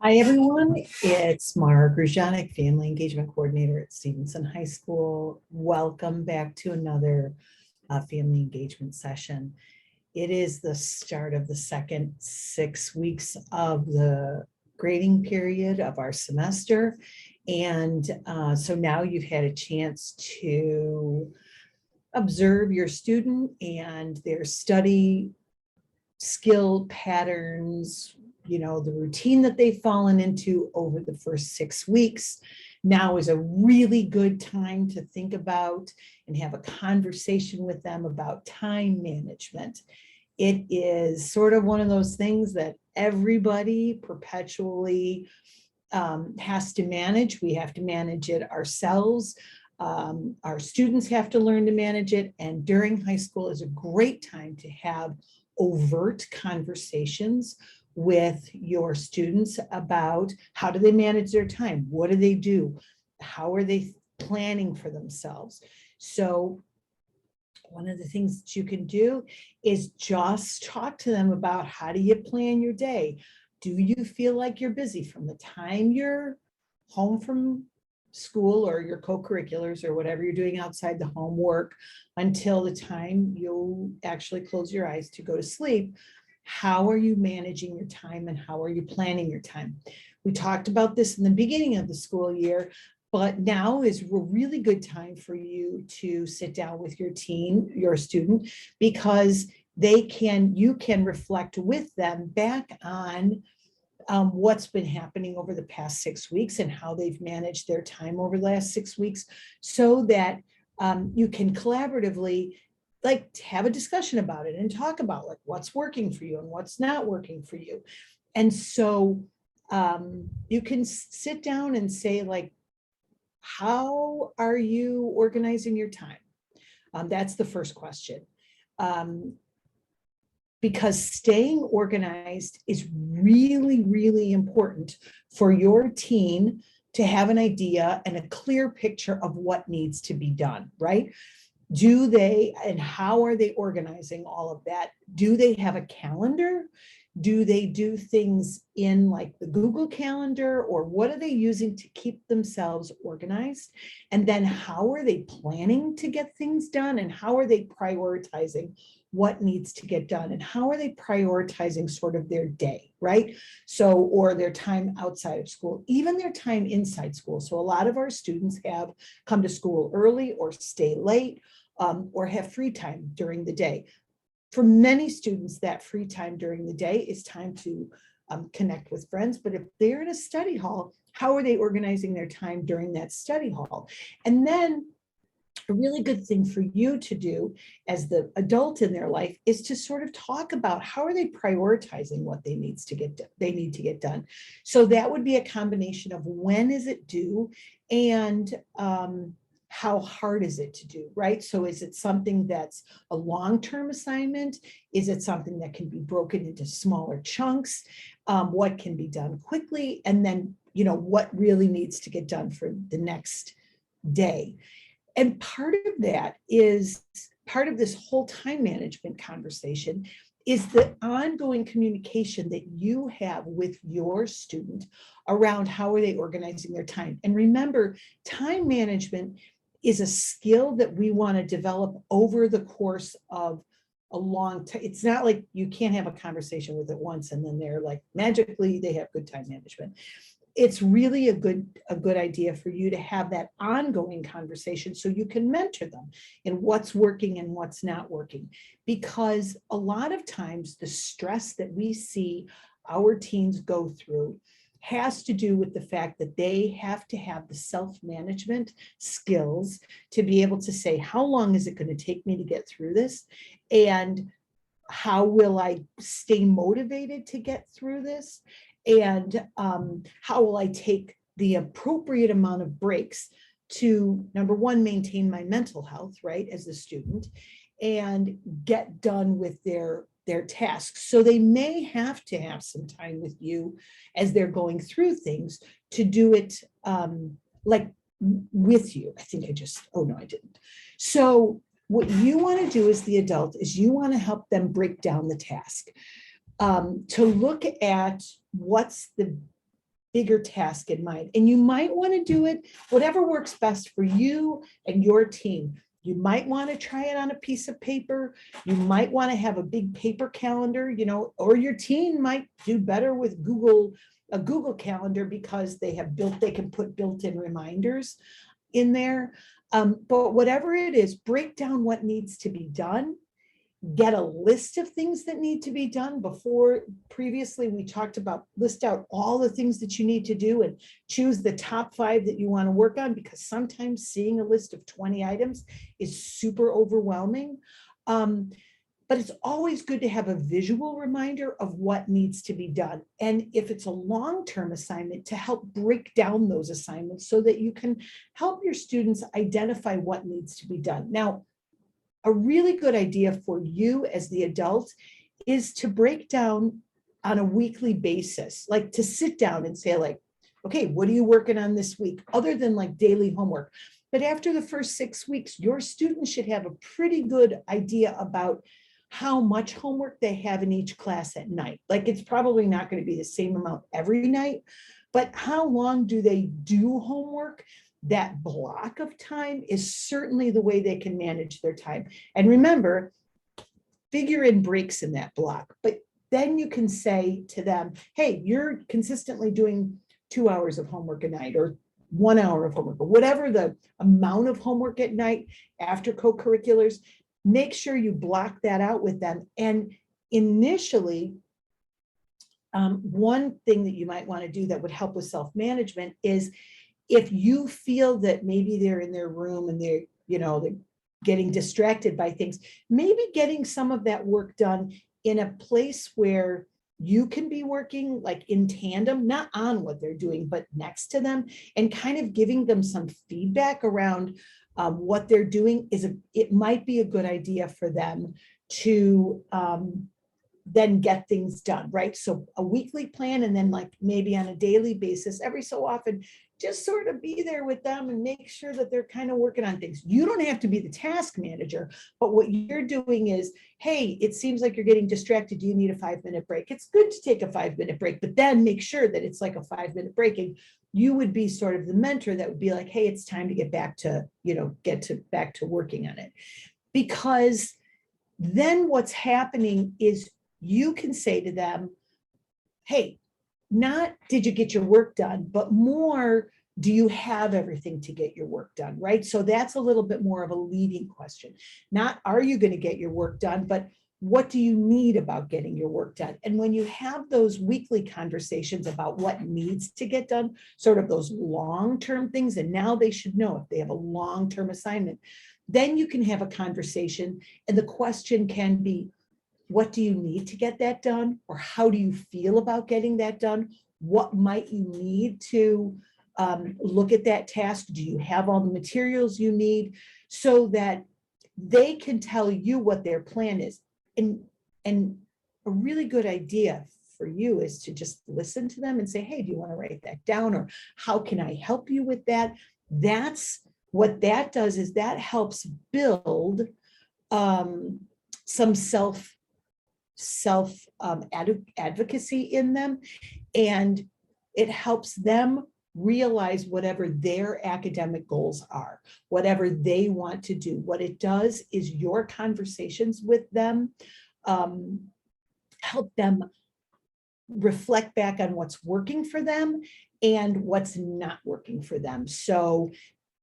Hi, everyone. It's Mara Grusjanik, Family Engagement Coordinator at Stevenson High School. Welcome back to another family engagement session. It is the start of the second 6 weeks of the grading period of our semester. And so now you've had a chance to observe your student and their study skill patterns, the routine that they've fallen into over the first 6 weeks. Now is a really good time to think about and have a conversation with them about time management. It is sort of one of those things that everybody perpetually has to manage. We have to manage it ourselves. Our students have to learn to manage it. And during high school is a great time to have overt conversations with your students about how do they manage their time? What do they do? How are they planning for themselves? So one of the things that you can do is just talk to them about how do you plan your day? Do you feel like you're busy from the time you're home from school or your co-curriculars or whatever you're doing outside the homework until the time you'll actually close your eyes to go to sleep? How are you managing your time and how are you planning your time? We talked about this in the beginning of the school year, but now is a really good time for you to sit down with your student, because you can reflect with them back on what's been happening over the past 6 weeks and how they've managed their time over the last 6 weeks, so that you can collaboratively have a discussion about it and talk about what's working for you and what's not working for you. And so you can sit down and say, how are you organizing your time? That's the first question. Because staying organized is really, really important for your teen to have an idea and a clear picture of what needs to be done, right? Do they, and how are they organizing all of that? Do they have a calendar? Do they do things in the Google Calendar, or what are they using to keep themselves organized? And then how are they planning to get things done? And how are they prioritizing what needs to get done? And how are they prioritizing sort of their day, right? So, or their time outside of school, even their time inside school. So a lot of our students have come to school early or stay late, or have free time during the day. For many students, that free time during the day is time to connect with friends. But if they're in a study hall, how are they organizing their time during that study hall? And then a really good thing for you to do as the adult in their life is to sort of talk about how are they prioritizing what they need to get done. So that would be a combination of when is it due and how hard is it to do, right? So is it something that's a long-term assignment? Is it something that can be broken into smaller chunks? What can be done quickly? And then, what really needs to get done for the next day? And part of this whole time management conversation is the ongoing communication that you have with your student around how are they organizing their time. And remember, time management is a skill that we want to develop over the course of a long time. It's not like you can't have a conversation with it once and then they're magically they have good time management. It's really a good idea for you to have that ongoing conversation so you can mentor them in what's working and what's not working. Because a lot of times the stress that we see our teens go through has to do with the fact that they have to have the self-management skills to be able to say, how long is it going to take me to get through this? And how will I stay motivated to get through this? And how will I take the appropriate amount of breaks to, number one, maintain my mental health, right, as a student, and get done with their tasks. So they may have to have some time with you as they're going through things to do it with you. Oh no, I didn't. So what you want to do as the adult is you want to help them break down the task, to look at what's the bigger task in mind. And you might want to do it, whatever works best for you and your team. You might want to try it on a piece of paper. You might want to have a big paper calendar, you know, or your team might do better with a Google Calendar because they can put built-in reminders in there. But whatever it is, break down what needs to be done. Get a list of things that need to be done. Previously, we talked about list out all the things that you need to do and choose the top 5 that you want to work on, because sometimes seeing a list of 20 items is super overwhelming. But it's always good to have a visual reminder of what needs to be done. And if it's a long-term assignment, to help break down those assignments so that you can help your students identify what needs to be done. Now, a really good idea for you as the adult is to break down on a weekly basis, like to sit down and say like, okay, what are you working on this week? Other than like daily homework. But after the first 6 weeks, your students should have a pretty good idea about how much homework they have in each class at night. Like it's probably not going to be the same amount every night, but how long do they do homework? That block of time is certainly the way they can manage their time. And remember, figure in breaks in that block, but then you can say to them, hey, you're consistently doing 2 hours of homework a night, or 1 hour of homework, or whatever the amount of homework at night after co-curriculars. Make sure you block that out with them. And initially, one thing that you might want to do that would help with self-management is, if you feel that maybe they're in their room and they're getting distracted by things, maybe getting some of that work done in a place where you can be working like in tandem, not on what they're doing, but next to them, and kind of giving them some feedback around what they're doing. It might be a good idea for them to then get things done, right? So a weekly plan, and then like maybe on a daily basis, every so often, just sort of be there with them and make sure that they're kind of working on things. You don't have to be the task manager, but what you're doing is, hey, it seems like you're getting distracted. Do you need a 5-minute break? It's good to take a 5-minute break, but then make sure that it's like a 5-minute break. And you would be sort of the mentor that would be like, hey, it's time to get back to, back to working on it. Because then what's happening is you can say to them, hey, not did you get your work done, but more, do you have everything to get your work done, right? So that's a little bit more of a leading question. Not are you going to get your work done, but what do you need about getting your work done? And when you have those weekly conversations about what needs to get done, sort of those long-term things, and now they should know if they have a long-term assignment, then you can have a conversation, and the question can be, what do you need to get that done? Or how do you feel about getting that done? What might you need to look at that task? Do you have all the materials you need? So that they can tell you what their plan is. And a really good idea for you is to just listen to them and say, hey, do you want to write that down? Or how can I help you with that? That's what that does, is that helps build some advocacy in them, and it helps them realize whatever their academic goals are, whatever they want to do. What it does is your conversations with them help them reflect back on what's working for them and what's not working for them. So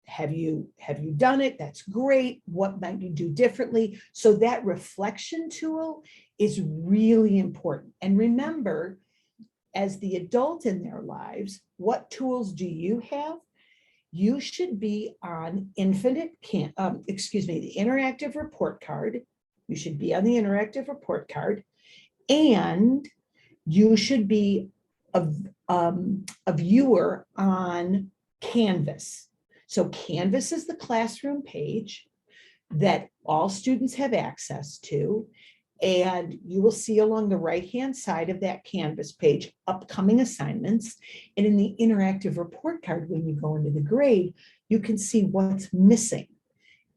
have you done it? That's great. What might you do differently? So that reflection tool is really important. And remember, as the adult in their lives, what tools do you have? You should be on the interactive report card. You should be on the interactive report card, and you should be a viewer on Canvas. So Canvas is the classroom page that all students have access to. And you will see along the right-hand side of that Canvas page, upcoming assignments. And in the interactive report card, when you go into the grade, you can see what's missing.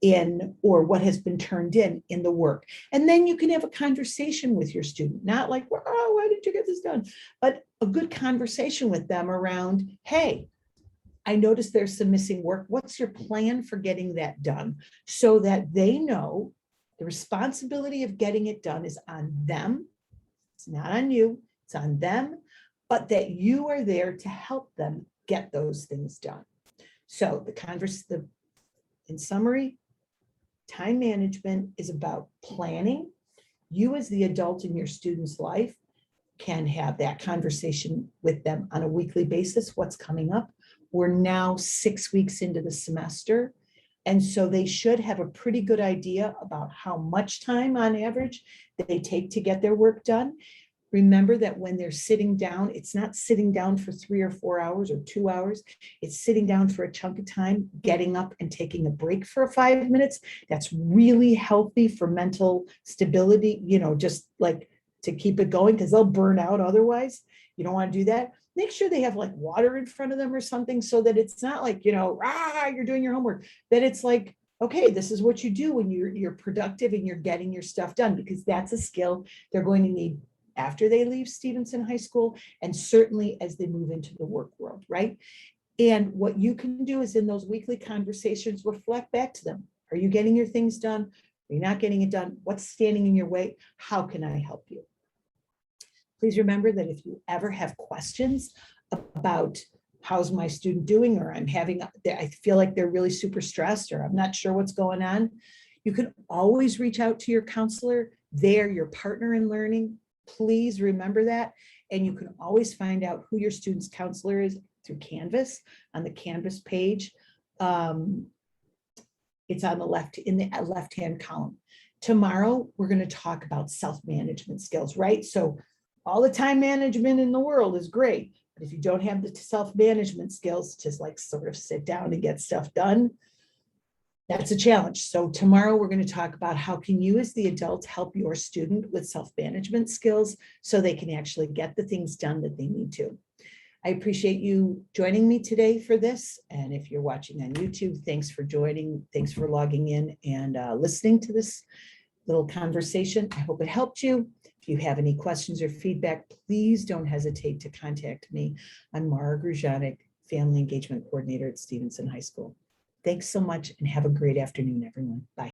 in, or what has been turned in the work. And then you can have a conversation with your student, not like, oh, why did you get this done? But a good conversation with them around, hey, I noticed there's some missing work. What's your plan for getting that done? So that they know the responsibility of getting it done is on them. It's not on you, it's on them, but that you are there to help them get those things done. So in summary, time management is about planning. You as the adult in your student's life can have that conversation with them on a weekly basis. What's coming up? We're now 6 weeks into the semester. And so they should have a pretty good idea about how much time on average they take to get their work done. Remember that when they're sitting down, it's not sitting down for 3 or 4 hours or 2 hours. It's sitting down for a chunk of time, getting up and taking a break for 5 minutes. That's really healthy for mental stability, just like to keep it going, because they'll burn out otherwise. You don't want to do that. Make sure they have like water in front of them or something, so that it's not like, you're doing your homework, that it's like, okay, this is what you do when you're productive and you're getting your stuff done, because that's a skill they're going to need after they leave Stevenson High School, and certainly as they move into the work world, right? And what you can do is in those weekly conversations, reflect back to them. Are you getting your things done? Are you not getting it done? What's standing in your way? How can I help you? Please remember that if you ever have questions about how's my student doing, or I feel like they're really super stressed, or I'm not sure what's going on, you can always reach out to your counselor. They're your partner in learning. Please remember that. And you can always find out who your student's counselor is through Canvas, on the Canvas page. It's on the left-hand column. Tomorrow, we're going to talk about self-management skills, right? So all the time management in the world is great, but if you don't have the self-management skills, just like sort of sit down and get stuff done, that's a challenge. So tomorrow we're going to talk about how can you as the adult help your student with self-management skills so they can actually get the things done that they need to. I appreciate you joining me today for this. And if you're watching on YouTube, thanks for joining. Thanks for logging in and listening to this little conversation. I hope it helped you. If you have any questions or feedback, please don't hesitate to contact me. I'm Mara Grujanek, Family Engagement Coordinator at Stevenson High School. Thanks so much and have a great afternoon, everyone. Bye.